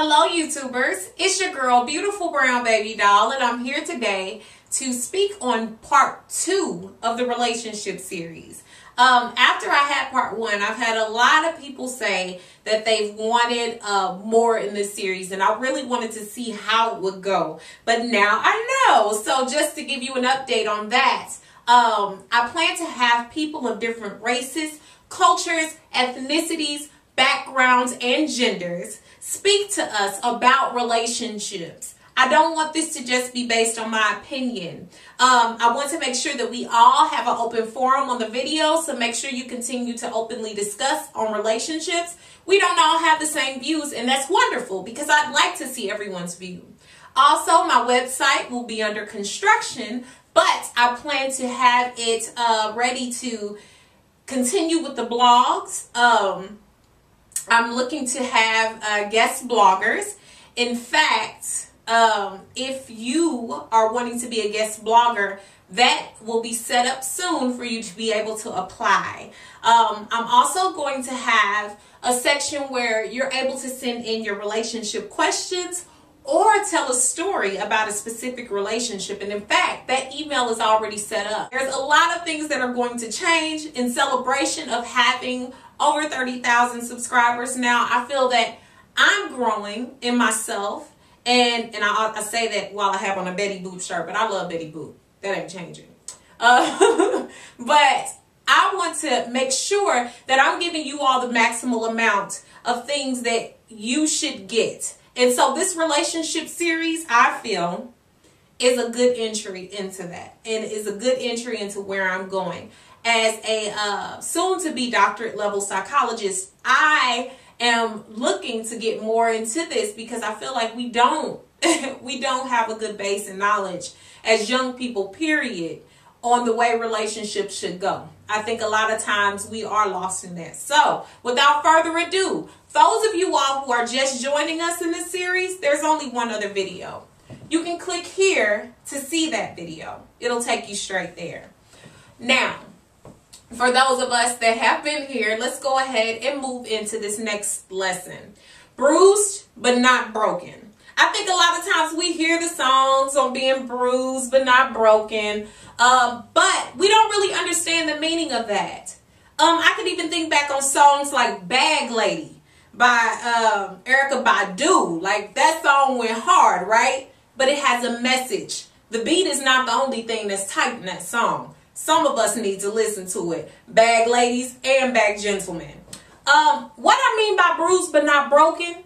Hello YouTubers, it's your girl Beautiful Brown Baby Doll, and I'm here today to speak on part 2 of the relationship series. After I had part 1, I've had a lot of people say that they've wanted more in this series, and I really wanted to see how it would go. But now I know, so just to give you an update on that, I plan to have people of different races, cultures, ethnicities, backgrounds, and genders speak to us about relationships. I don't want this to just be based on my opinion. I want to make sure that we all have an open forum on the video, so make sure you continue to openly discuss on relationships. We don't all have the same views, and that's wonderful because I'd like to see everyone's view. Also, my website will be under construction, but I plan to have it ready to continue with the blogs. I'm looking to have guest bloggers. In fact, if you are wanting to be a guest blogger, that will be set up soon for you to be able to apply. I'm also going to have a section where you're able to send in your relationship questions or tell a story about a specific relationship. And in fact, that email is already set up. There's a lot of things that are going to change in celebration of having over 30,000 subscribers now. I feel that I'm growing in myself, and I say that while I have on a Betty Boop shirt, but I love Betty Boop. That ain't changing. But I want to make sure that I'm giving you all the maximal amount of things that you should get. And so this relationship series, I feel, is a good entry into that, and is a good entry into where I'm going. As a soon-to-be doctorate level psychologist, I am looking to get more into this because I feel like we don't have a good base in knowledge as young people, period, on the way relationships should go. I think a lot of times we are lost in that. So without further ado, those of you all who are just joining us in this series, there's only one other video. You can click here to see that video. It'll take you straight there. Now, for those of us that have been here, let's go ahead and move into this next lesson. Bruised, but not broken. I think a lot of times we hear the songs on being bruised, but not broken. But we don't really understand the meaning of that. I could even think back on songs like Bag Lady by Erykah Badu. Like, that song went hard, right? But it has a message. The beat is not the only thing that's tight in that song. Some of us need to listen to it. Bag ladies and bag gentlemen. What I mean by bruised but not broken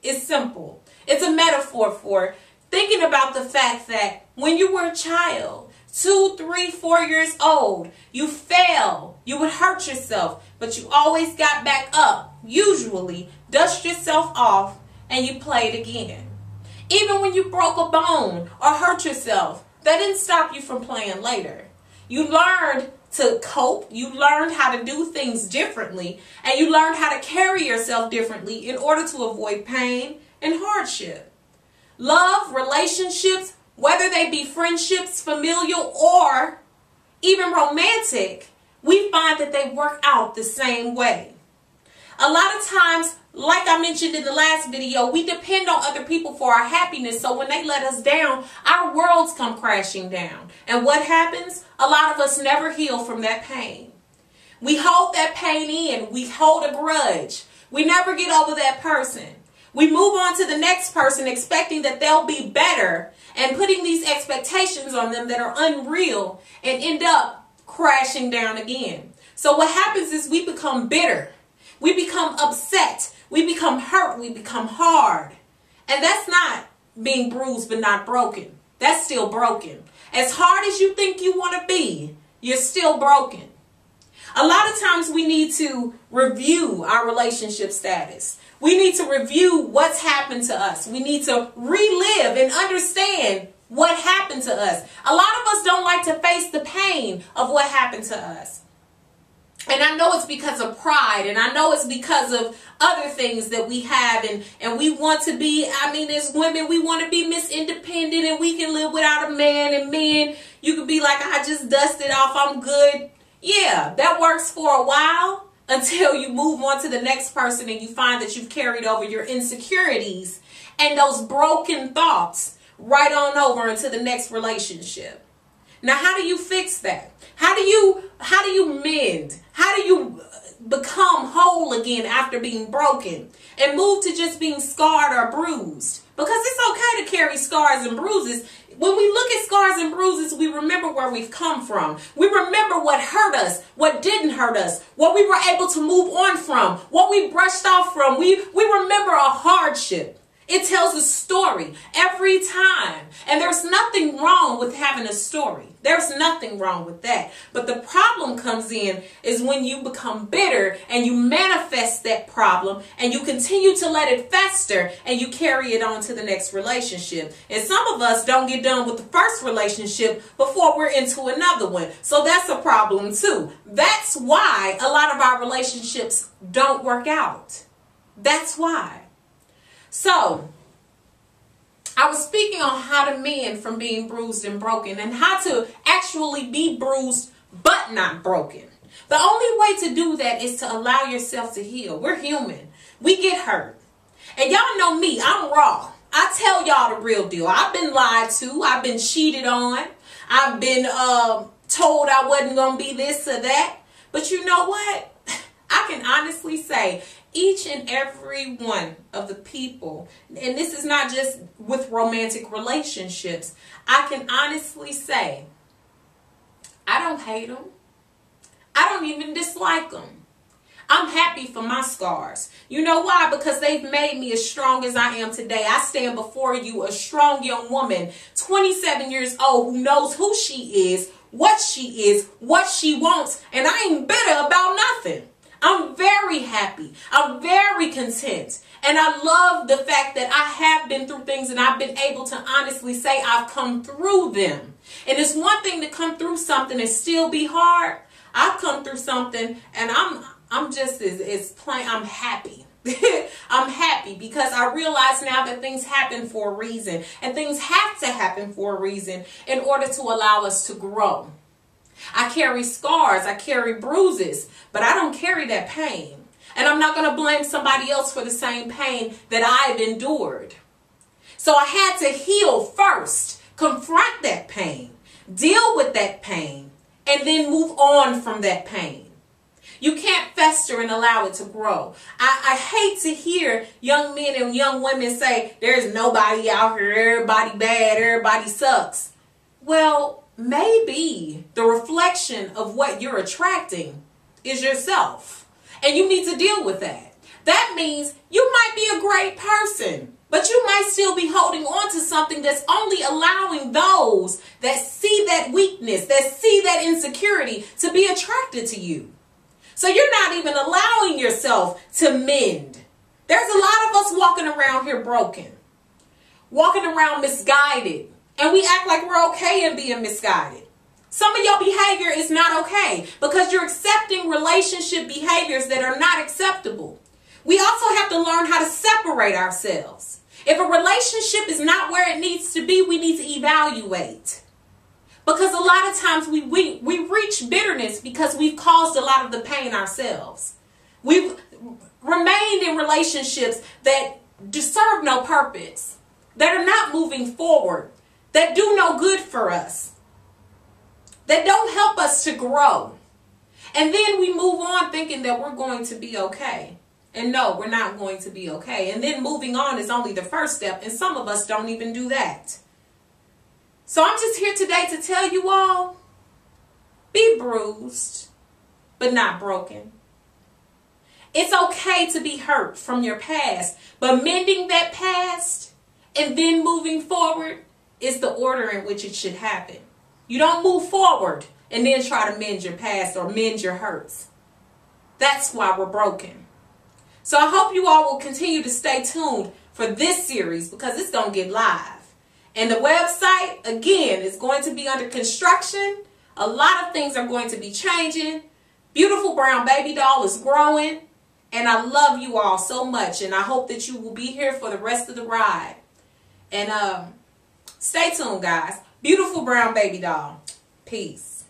is simple. It's a metaphor for thinking about the fact that when you were a child, 2, 3, 4 years old, you fell, you would hurt yourself, but you always got back up, usually dust yourself off, and you played again. Even when you broke a bone or hurt yourself, that didn't stop you from playing later. You learned to cope, you learned how to do things differently, and you learned how to carry yourself differently in order to avoid pain and hardship. Love, relationships, whether they be friendships, familial, or even romantic, we find that they work out the same way. A lot of times, like I mentioned in the last video, we depend on other people for our happiness. So when they let us down, our worlds come crashing down. And what happens? A lot of us never heal from that pain. We hold that pain in. We hold a grudge. We never get over that person. We move on to the next person expecting that they'll be better and putting these expectations on them that are unreal and end up crashing down again. So what happens is we become bitter. We become upset. We become hurt. We become hard. And that's not being bruised but not broken. That's still broken. As hard as you think you want to be, you're still broken. A lot of times we need to review our relationship status. We need to review what's happened to us. We need to relive and understand what happened to us. A lot of us don't like to face the pain of what happened to us. And I know it's because of pride, and I know it's because of other things that we have, and we want to be, I mean, as women, we want to be Miss Independent, and we can live without a man, and men, you could be like, I just dusted off, I'm good. Yeah, that works for a while, until you move on to the next person and you find that you've carried over your insecurities and those broken thoughts right on over into the next relationship. Now, how do you fix that? How do you mend? How do you become whole again after being broken and move to just being scarred or bruised? Because it's okay to carry scars and bruises. When we look at scars and bruises, we remember where we've come from. We remember what hurt us, what didn't hurt us, what we were able to move on from, what we brushed off from. We remember a hardship. It tells a story every time. And there's nothing wrong with having a story. There's nothing wrong with that. But the problem comes in is when you become bitter and you manifest that problem and you continue to let it fester and you carry it on to the next relationship. And some of us don't get done with the first relationship before we're into another one. So that's a problem too. That's why a lot of our relationships don't work out. That's why. So, I was speaking on how to mend from being bruised and broken and how to actually be bruised but not broken. The only way to do that is to allow yourself to heal. We're human. We get hurt. And y'all know me, I'm raw. I tell y'all the real deal. I've been lied to. I've been cheated on. I've been told I wasn't going to be this or that. But you know what? I can honestly say each and every one of the people, and this is not just with romantic relationships, I can honestly say I don't hate them. I don't even dislike them. I'm happy for my scars. You know why? Because they've made me as strong as I am today. I stand before you a strong young woman, 27 years old, who knows who she is, what she wants, and I ain't bitter about nothing. I'm very happy. I'm very content. And I love the fact that I have been through things and I've been able to honestly say I've come through them. And it's one thing to come through something and still be hard. I've come through something and I'm just as plain. I'm happy. I'm happy because I realize now that things happen for a reason. And things have to happen for a reason in order to allow us to grow. I carry scars, I carry bruises, but I don't carry that pain. And I'm not going to blame somebody else for the same pain that I've endured. So I had to heal first, confront that pain, deal with that pain, and then move on from that pain. You can't fester and allow it to grow. I hate to hear young men and young women say, there's nobody out here, everybody bad, everybody sucks. Well, maybe the reflection of what you're attracting is yourself. And you need to deal with that. That means you might be a great person, but you might still be holding on to something that's only allowing those that see that weakness, that see that insecurity to be attracted to you. So you're not even allowing yourself to mend. There's a lot of us walking around here broken, walking around misguided. And we act like we're okay in being misguided. Some of your behavior is not okay because you're accepting relationship behaviors that are not acceptable. We also have to learn how to separate ourselves. If a relationship is not where it needs to be, we need to evaluate. Because a lot of times we reach bitterness because we've caused a lot of the pain ourselves. We've remained in relationships that serve no purpose, that are not moving forward, that do no good for us, that don't help us to grow. And then we move on thinking that we're going to be okay. And no, we're not going to be okay. And then moving on is only the first step. And some of us don't even do that. So I'm just here today to tell you all, be bruised, but not broken. It's okay to be hurt from your past, but mending that past and then moving forward is the order in which it should happen. You don't move forward and then try to mend your past or mend your hurts. That's why we're broken. So I hope you all will continue to stay tuned for this series because it's going to get live. And the website, again, is going to be under construction. A lot of things are going to be changing. Beautiful Brown Baby Doll is growing. And I love you all so much. And I hope that you will be here for the rest of the ride. And stay tuned, guys. Beautiful Brown Baby Doll. Peace.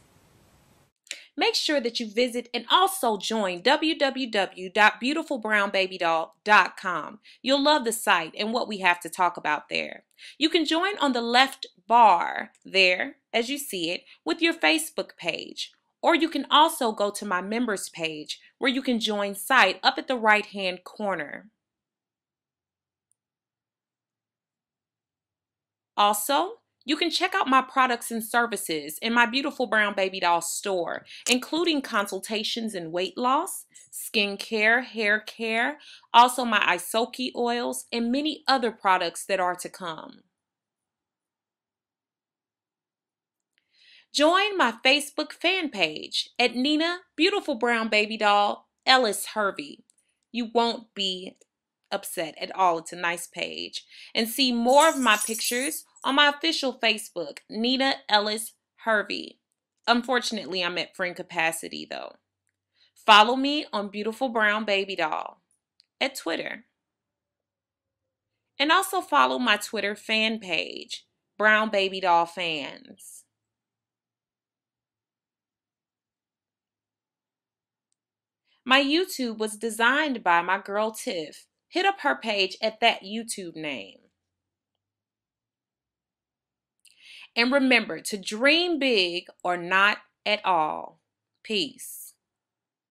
Make sure that you visit and also join www.beautifulbrownbabydoll.com. You'll love the site and what we have to talk about there. You can join on the left bar there, as you see it, with your Facebook page. Or you can also go to my members page where you can join site up at the right-hand corner. Also, you can check out my products and services in my Beautiful Brown Baby Doll store, including consultations in weight loss, skin care, hair care, also my Isoki oils, and many other products that are to come. Join my Facebook fan page at Nina Beautiful Brown Baby Doll Ellis-Hervey. You won't be upset at all. It's a nice page. And see more of my pictures on my official Facebook, Nina Ellis-Hervey. Unfortunately, I'm at friend capacity though. Follow me on Beautiful Brown Baby Doll at Twitter. And also follow my Twitter fan page, Brown Baby Doll Fans. My YouTube was designed by my girl Tiff. Hit up her page at that YouTube name. And remember to dream big or not at all. Peace.